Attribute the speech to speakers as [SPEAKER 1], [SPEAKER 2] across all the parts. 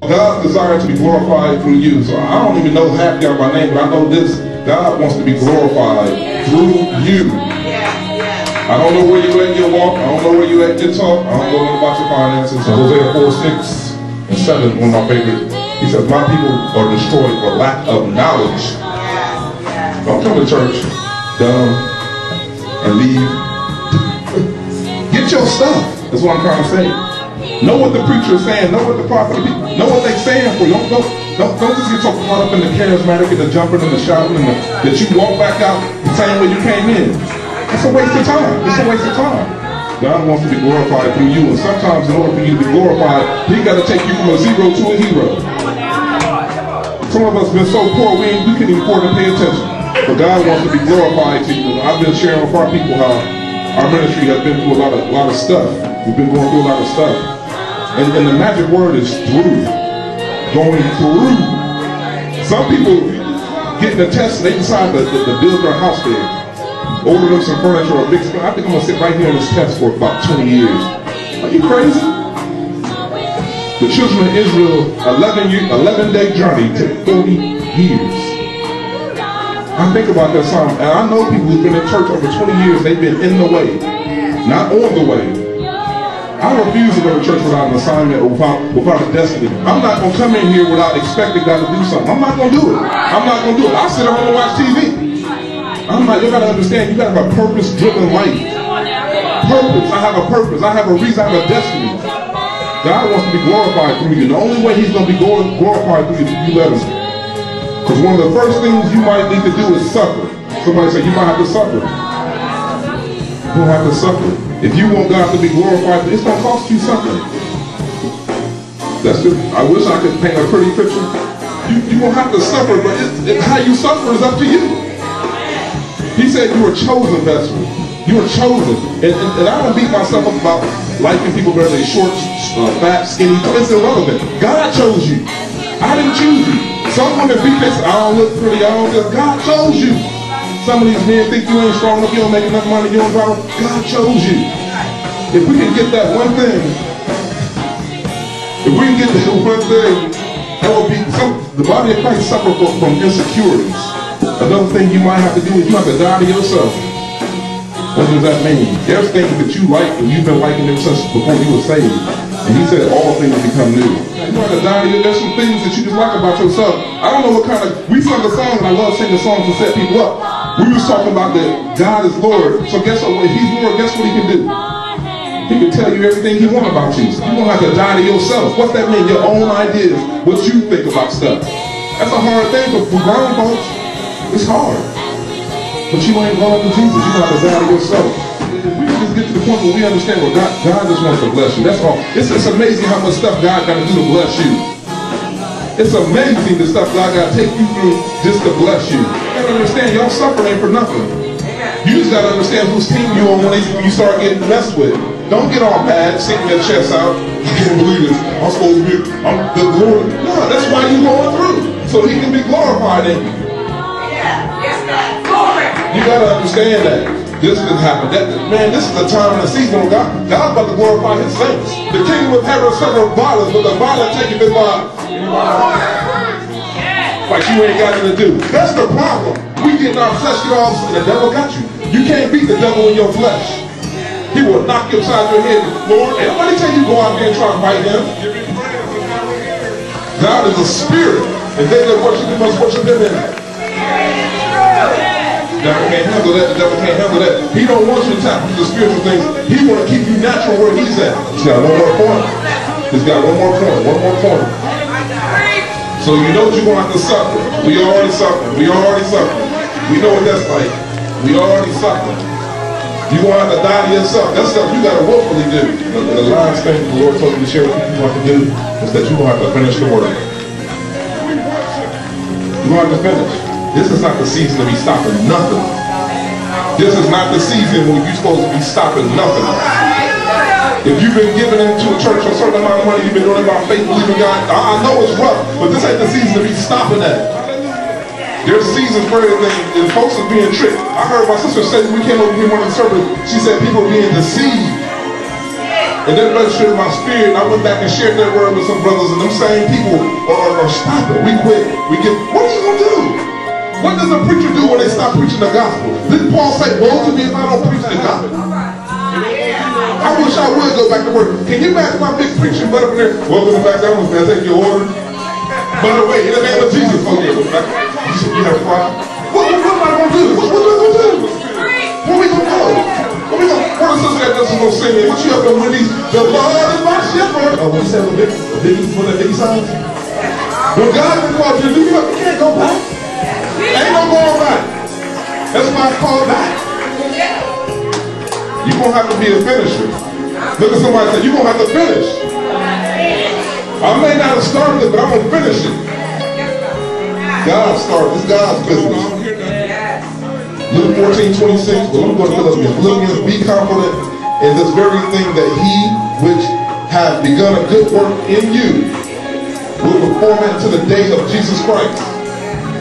[SPEAKER 1] God desires to be glorified through you. So I don't even know half y'all by name, but I know this. God wants to be glorified through you. I don't know where you at in your walk. I don't know where you at in your talk. I don't know about your finances. So Hosea 4:6-7, one of my favorite. He says, my people are destroyed for lack of knowledge. Don't come to church dumb and leave. Get your stuff. That's what I'm trying to say. Know what the preacher is saying. Know what the prophet, know what they're saying for you. Don't just get so caught up in the charismatic and the jumping and the shouting and that you walk back out the same way you came in. It's a waste of time. It's a waste of time. God wants to be glorified through you, and sometimes in order for you to be glorified, He got to take you from a zero to a hero. Some of us have been so poor we can't even afford to pay attention. But God wants to be glorified to you. And I've been sharing with our people how our ministry has been through a lot of stuff. We've been going through a lot of stuff. And the magic word is through. Going through. Some people get in a test and they decide to build their house there. Order them some furniture or a big screen. I think I'm going to sit right here in this test for about 20 years. Are you crazy? The children of Israel, 11-day journey took 40 years. I think about that song, and I know people who've been in church over 20 years, they've been in the way, not on the way. I refuse to go to church without an assignment or without a destiny. I'm not going to come in here without expecting God to do something. I'm not going to do it. I'm not going to do it. I'll sit at home and watch TV. You got to understand, you got to have a purpose-driven life. Purpose. I have a purpose. I have a reason. I have a destiny. God wants to be glorified through you. The only way He's going to be glorified through you is if you let Him. Because one of the first things you might need to do is suffer. Somebody say, you might have to suffer. You don't have to suffer. If you want God to be glorified, it's going to cost you something. That's it. I wish I could paint a pretty picture. You won't have to suffer, but how you suffer is up to you. He said you were chosen vessel. You were chosen. And I don't beat myself up about liking people whether they're short, fat, skinny. It's irrelevant. God chose you. I didn't choose you. Some women beat this, I don't look pretty, I don't just, God chose you. Some of these men think you ain't strong enough, you don't make enough money, you don't drive. God chose you. If we can get that one thing, that will be, the body of Christ suffers from insecurities. Another thing you might have to do is you have to die to yourself. What does that mean? There's things that you like and you've been liking them since before you were saved. And He said all things become new. You have to die to you. There's some things that you just like about yourself. I don't know what kind of, we sung a song and I love singing songs to set people up. We was talking about that God is Lord. So guess what? If He's Lord, guess what He can do? He can tell you everything He wants about you. You don't have to die to yourself. What's that mean? Your own ideas, what you think about stuff. That's a hard thing for grown folks. It's hard. But you ain't going to Jesus. You have to die to yourself. We can just get to the point where we understand what God just wants to bless you. That's all. It's amazing how much stuff God got to do to bless you. It's amazing the stuff God got to take you through just to bless you. You gotta understand, y'all suffering ain't for nothing. You just got to understand whose team you on when you start getting messed with. Don't get all mad, sticking your chest out. I can't believe this. I'm supposed to be, I'm the Lord. No, that's why you're going through. So He can be glorified in you. You got to understand that. This didn't happen. Man, this is the time and the season when God's about to glorify His saints. The kingdom of heaven suffered violence, but the violent taketh it by. Like you ain't got nothing to do. That's the problem. We get in our flesh, get all of a sudden the devil got you. You can't beat the devil in your flesh. He will knock you upside your head. Lord, everybody tell you go out there and try to fight Him. God is a spirit, and they that worship Him must worship Him in it. The devil can't handle that. The devil can't handle that. He don't want you to tap into the spiritual things. He want to keep you natural where He's at. He's got one more point. He's got one more point. One more point. So you know you're going to have to suffer. We already suffer. We already suffer. We know what that's like. We already suffer. You're going to have to die to yourself. That's stuff you got to willfully do. The last thing the Lord told me to share with you want to do is that you're going to have to finish the work. You're going to have to finish. This is not the season to be stopping nothing. This is not the season when you're supposed to be stopping nothing. If you've been giving into a church a certain amount of money, you've been doing it by faith, believing God, I know it's rough, but this ain't the season to be stopping that. There's seasons for everything, and folks are being tricked. I heard my sister say when we came over here one of the service, she said people are being deceived. And that registered in my spirit, and I went back and shared that word with some brothers, and them same people are stopping. We quit. What are you going to do? What does a preacher do when they stop preaching the gospel? Didn't Paul say, woe to me if I don't preach the gospel? I wish I would go back to work. Can you imagine my big preaching butt up in there? Welcome back to home, man. Take your order. By the way, in the name of Jesus, okay. You have pride. What am I going to do? What are we going to do? Where we going to go? Where we going to go? What sister that doesn't go sing it? What you up there with these? The Lord is my shepherd. Oh, what you said with Biggie songs? When God has called you to do something, you can't go back. Ain't no going back. That's why I call back. You're going to have to be a finisher. Look at somebody and say, you're going to have to finish. I may not have started it, but I'm going to finish it. God started. It's God's business. Luke 14:26. Well, I'm going to Philippians. Philippians, be confident in this very thing that he which hath begun a good work in you will perform it to the day of Jesus Christ.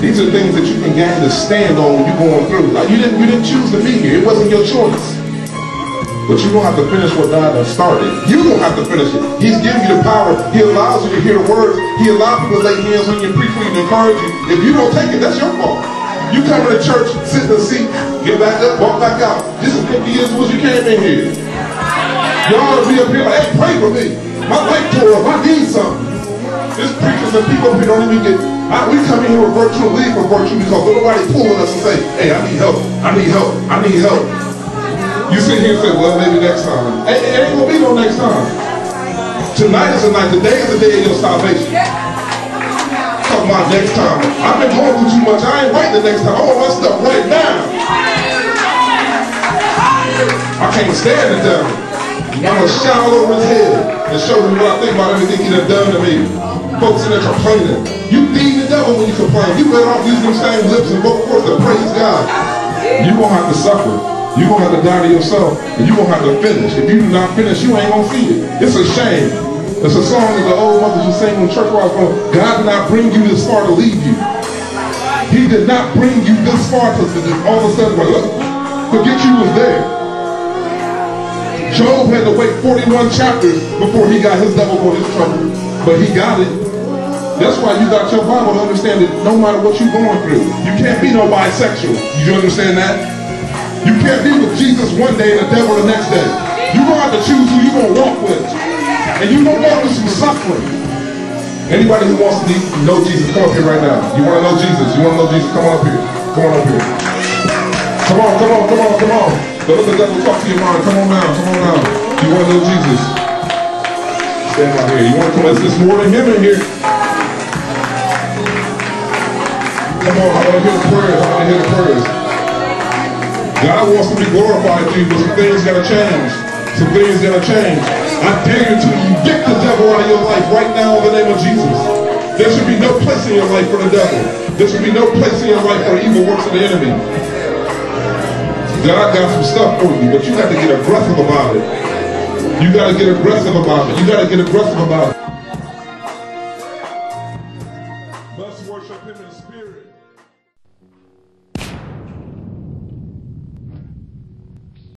[SPEAKER 1] These are things that you can gain to stand on when you're going through. Like you didn't choose to be here. It wasn't your choice. But you don't have to finish what God has started. You don't have to finish it. He's giving you the power. He allows you to hear the words. He allows people to lay hands on you, preach for you, and encourage you. If you don't take it, that's your fault. You come to the church, sit in the seat, get back up, walk back out. This is 50 years as you came in here. Y'all ought to be up here like, hey, pray for me. My leg tore up. I need something. There's preachers and people who don't even get. We come in here with virtual leave for virtue because nobody pulling us and say, hey, I need help. I need help. I need help. You sit here and say, well, maybe next time. It ain't going to be no next time. Tonight is the night. Today is the day of your salvation. Talking about next time. I've been going through too much. I ain't waiting the next time. I want my stuff right now. I can't stand the devil. I'm going to shout all over his head and show him what I think about everything he done done to me. Folks in there complaining. You feed the devil when you complain. You better off using them same lips and vocal cords to praise God. You're going to have to suffer. You're going to have to die to yourself, and you're going to have to finish. If you do not finish, you ain't going to see it. It's a shame. It's a song that the old mothers would sing when church was going, God did not bring you this far to leave you. He did not bring you this far to all of a sudden, look, forget you was there. Job had to wait 41 chapters before he got his devil for his trouble, but he got it. That's why you got your Bible to understand that no matter what you're going through, you can't be no bisexual. You understand that? You can't be with Jesus one day and the devil the next day. You're going to have to choose who you're going to walk with. And you're going to walk with some suffering. Anybody who wants to know Jesus, come up here right now. You want to know Jesus? You want to know Jesus? Come on up here. Come on up here. Come on, come on, come on, come on. Don't let the devil talk to your mind. Come on now, come on now. You want to know Jesus? Stand right here. You want to come? There's more than him in here. Come on, I want to hear the prayers. I want to hear the prayers. God wants to be glorified to you, but some things got to change. Some things got to change. I dare you to evict the devil out of your life right now in the name of Jesus. There should be no place in your life for the devil. There should be no place in your life for the evil works of the enemy. God got some stuff for you, but you got to get aggressive about it. You got to get aggressive about it. You got to get aggressive about it.